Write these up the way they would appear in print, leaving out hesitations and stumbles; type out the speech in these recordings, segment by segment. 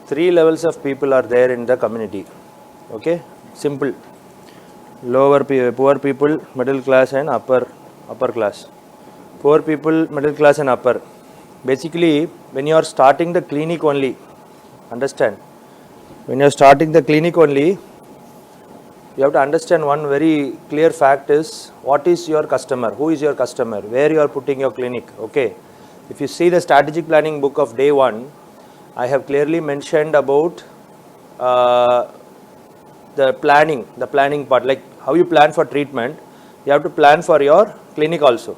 Three levels of people are there in the community. Okay, simple. Poor people, middle class and upper class. Poor people, middle class and upper. Basically, when you are starting the clinic only, understand, when you are starting the clinic only, you have to understand one very clear fact is, what is your customer, who is your customer, where you are putting your clinic. Okay, if you see the strategic planning book of day one, I have clearly mentioned about the planning part, like how you plan for treatment, you have to plan for your clinic also.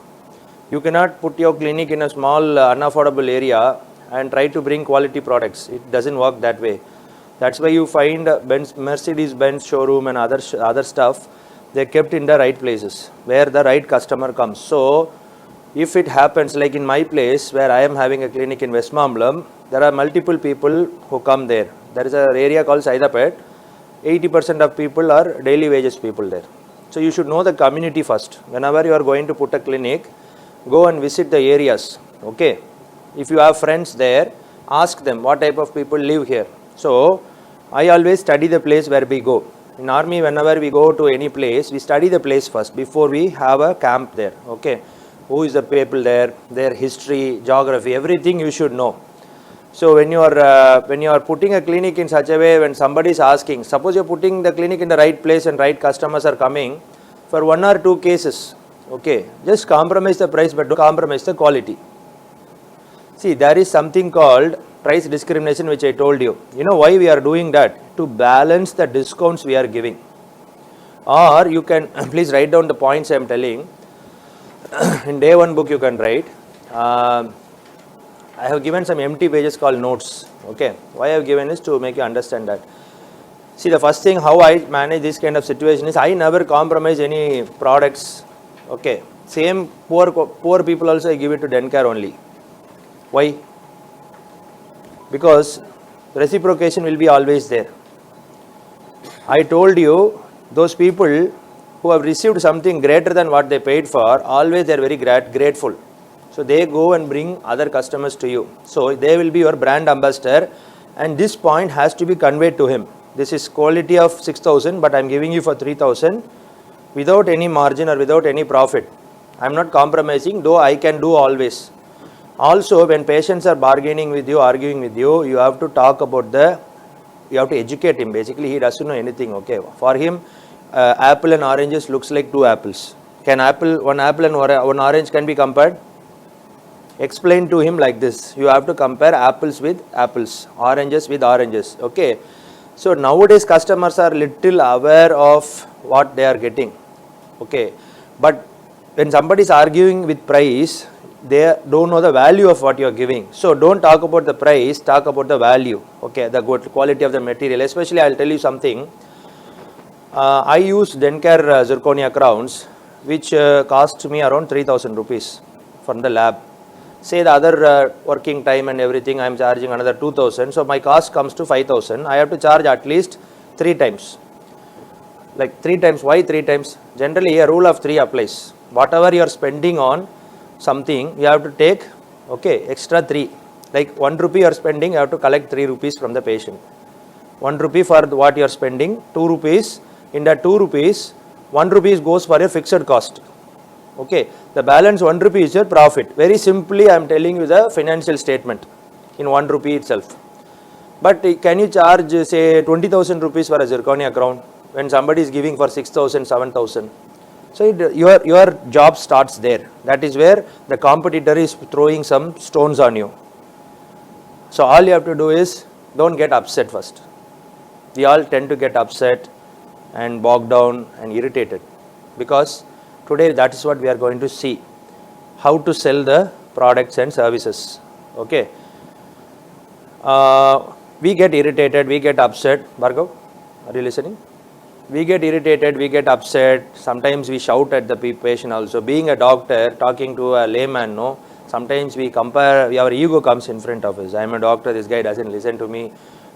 You cannot put your clinic in a small unaffordable area and try to bring quality products. It doesn't work that way. That's why you find Mercedes-Benz showroom and other stuff, they're kept in the right places where the right customer comes. So if it happens like in my place where I am having a clinic in Westmamblam, there are multiple people who come there. There is an area called Saidapet. 80% of people are daily wages people there. So you should know the community first. Whenever you are going to put a clinic, go and visit the areas. Okay, if you have friends there, ask them what type of people live here. So I always study the place where we go. In army, whenever we go to any place, we study the place first before we have a camp there. Okay, who is the people there, their history, geography, everything you should know. So when you are putting a clinic in such a way, when somebody is asking, suppose you are putting the clinic in the right place and right customers are coming, for one or two cases, okay, just compromise the price but don't compromise the quality. See, there is something called price discrimination which I told you. You know why we are doing that? To balance the discounts we are giving. Or you can please write down the points I am telling. In day one book you can write. I have given some empty pages called notes. Okay, why I have given is to make you understand that. See, the first thing how I manage this kind of situation is I never compromise any products. Okay, same poor people also I give it to Dencare only. Why? Because reciprocation will be always there. I told you, those people who have received something greater than what they paid for, always they are very grateful. So they go and bring other customers to you. So they will be your brand ambassador, and this point has to be conveyed to him. This is quality of 6,000, but I am giving you for 3,000 without any margin or without any profit. I am not compromising, though I can do always. Also, when patients are bargaining with you, arguing with you, you have to talk about you have to educate him. Basically, he doesn't know anything. Okay, for him, apple and oranges looks like two apples. Can one apple and one orange can be compared? Explain to him like this. You have to compare apples with apples, oranges with oranges. Okay. So nowadays customers are little aware of what they are getting. Okay. But when somebody is arguing with price, they don't know the value of what you are giving. So don't talk about the price, talk about the value. Okay. The good quality of the material. Especially I will tell you something. I use Dencare zirconia crowns, which cost me around 3,000 rupees from the lab. Say the other working time and everything I am charging another 2,000. So my cost comes to 5,000. I have to charge at least 3 times. Like 3 times. Why 3 times? Generally a rule of 3 applies. Whatever you are spending on something, you have to take extra 3. Like 1 rupee you are spending, you have to collect 3 rupees from the patient. 1 rupee for what you are spending, 2 rupees. In that 2 rupees, 1 rupees goes for your fixed cost. Okay, the balance 1 rupee is your profit. Very simply I am telling you the financial statement in 1 rupee itself. But can you charge say 20,000 rupees for a zirconia crown when somebody is giving for 6,000, 7,000? So your job starts there. That is where the competitor is throwing some stones on you. So all you have to do is don't get upset first. We all tend to get upset and bogged down and irritated, because today that is what we are going to see, how to sell the products and services. Okay. We get irritated, we get upset. Bhargav, are you listening? We get irritated, we get upset. Sometimes we shout at the patient also. Being a doctor, talking to a layman, no, sometimes we compare, our ego comes in front of us. I am a doctor, this guy doesn't listen to me.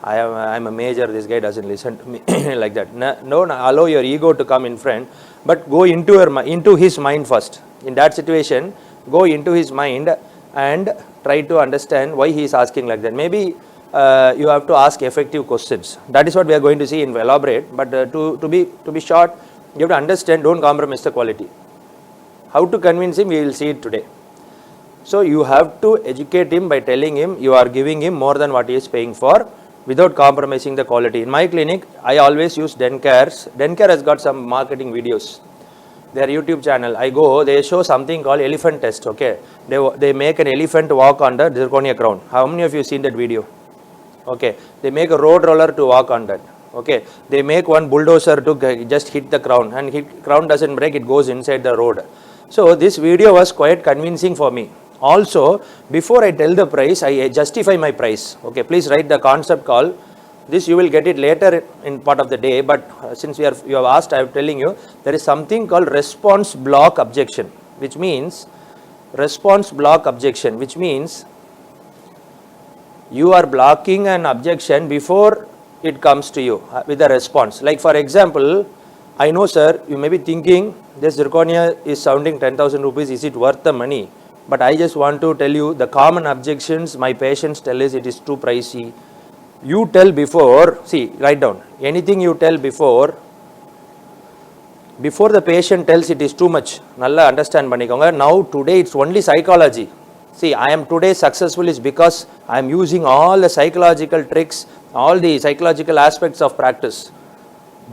I am a major, this guy doesn't listen to me. Like that. No, allow your ego to come in front, but go into his mind first. In that situation, go into his mind and try to understand why he is asking like that. Maybe you have to ask effective questions. That is what we are going to see in elaborate. But to be short, you have to understand, don't compromise the quality. How to convince him, we will see it today. So you have to educate him by telling him you are giving him more than what he is paying for without compromising the quality. In my clinic, I always use Dencare's. Dencare has got some marketing videos. Their YouTube channel, I go, they show something called elephant test, okay. They make an elephant walk on the zirconia crown. How many of you seen that video? Okay. They make a road roller to walk on that. Okay. They make one bulldozer to just hit the crown, and crown doesn't break, it goes inside the road. So this video was quite convincing for me. Also, before I tell the price, I justify my price. Okay, please write the concept call. This you will get it later in part of the day, but since you have asked, I am telling you, there is something called response block objection, which means you are blocking an objection before it comes to you with a response. Like for example, I know sir, you may be thinking this zirconia is sounding 10,000 rupees, is it worth the money? But I just want to tell you the common objections my patients tell is it is too pricey. You tell before, see, write down, anything you tell before the patient tells it is too much. Nalla understand panikonga. Now today it's only psychology. See, I am today successful is because I am using all the psychological tricks, all the psychological aspects of practice.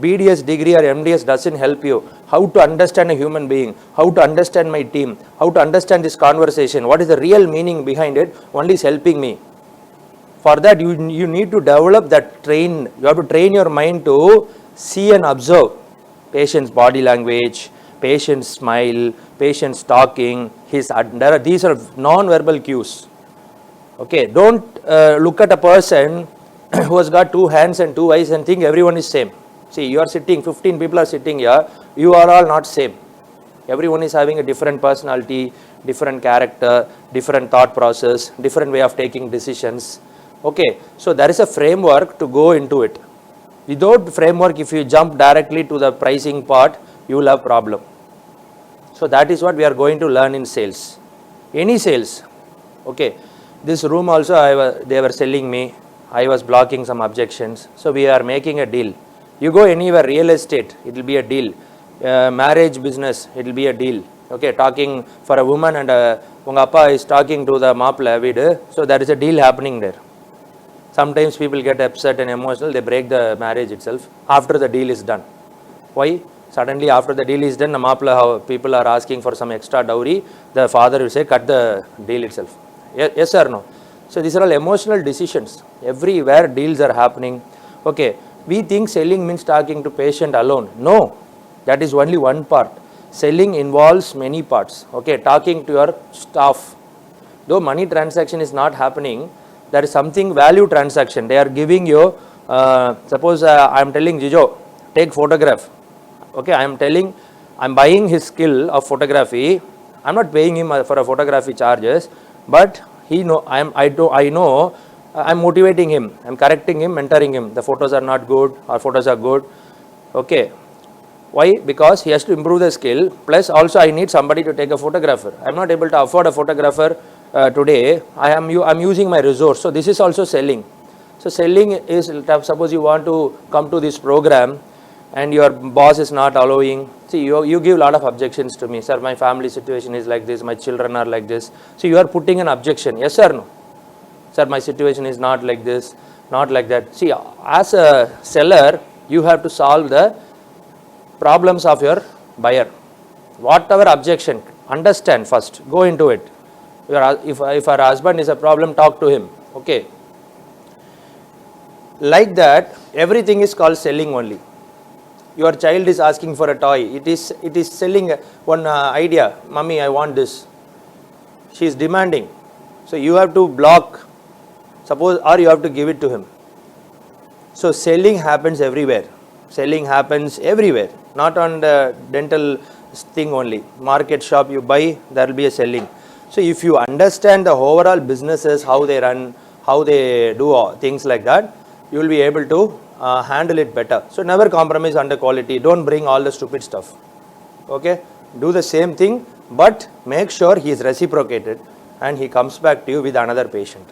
BDS degree or MDS doesn't help you. How to understand a human being, how to understand my team, how to understand this conversation, what is the real meaning behind it, only is helping me. For that, you need to develop that you have to train your mind to see and observe patient's body language, patient's smile, patient's talking, these are non-verbal cues. Okay, don't look at a person who has got two hands and two eyes and think everyone is same. See, you are sitting, 15 people are sitting here, you are all not same. Everyone is having a different personality, different character, different thought process, different way of taking decisions. Okay, so there is a framework to go into it. Without framework, if you jump directly to the pricing part, you will have problem. So that is what we are going to learn in sales. Any sales. Okay, this room also they were selling me, I was blocking some objections. So we are making a deal. You go anywhere, real estate, it will be a deal. Marriage business, it will be a deal. Okay, talking for a woman and unga appa is talking to the maapla vidu, so there is a deal happening there. Sometimes people get upset and emotional, they break the marriage itself after the deal is done. Why? Suddenly after the deal is done, the maapla, people are asking for some extra dowry, the father will say cut the deal itself. Yes or no? So these are all emotional decisions. Everywhere deals are happening. Okay. We think selling means talking to patient alone. No, that is only one part. Selling involves many parts. Okay, talking to your staff. Though money transaction is not happening, there is something value transaction. They are giving you, suppose I am telling Jijo, take photograph. Okay, I am buying his skill of photography. I am not paying him for a photography charges, but I know I am motivating him, I am correcting him, mentoring him. The photos are not good or photos are good. Okay. Why? Because he has to improve the skill. Plus also I need somebody to take a photographer. I am not able to afford a photographer today. I am using my resource. So this is also selling. So selling is, suppose you want to come to this program and your boss is not allowing. See, you give a lot of objections to me. Sir, my family situation is like this, my children are like this. So you are putting an objection. Yes or no? Sir, my situation is not like this, not like that. See, as a seller, you have to solve the problems of your buyer. Whatever objection, understand first, go into it. If our husband is a problem, talk to him. Okay. Like that, everything is called selling only. Your child is asking for a toy. It is selling one idea. Mommy, I want this. She is demanding. So you have to block. Suppose, or you have to give it to him. So selling happens everywhere. Selling happens everywhere, not on the dental thing only. Market shop you buy, there will be a selling. So if you understand the overall businesses, how they run, how they do things like that, you will be able to handle it better. So never compromise on the quality. Don't bring all the stupid stuff. Okay? Do the same thing, but make sure he is reciprocated and he comes back to you with another patient.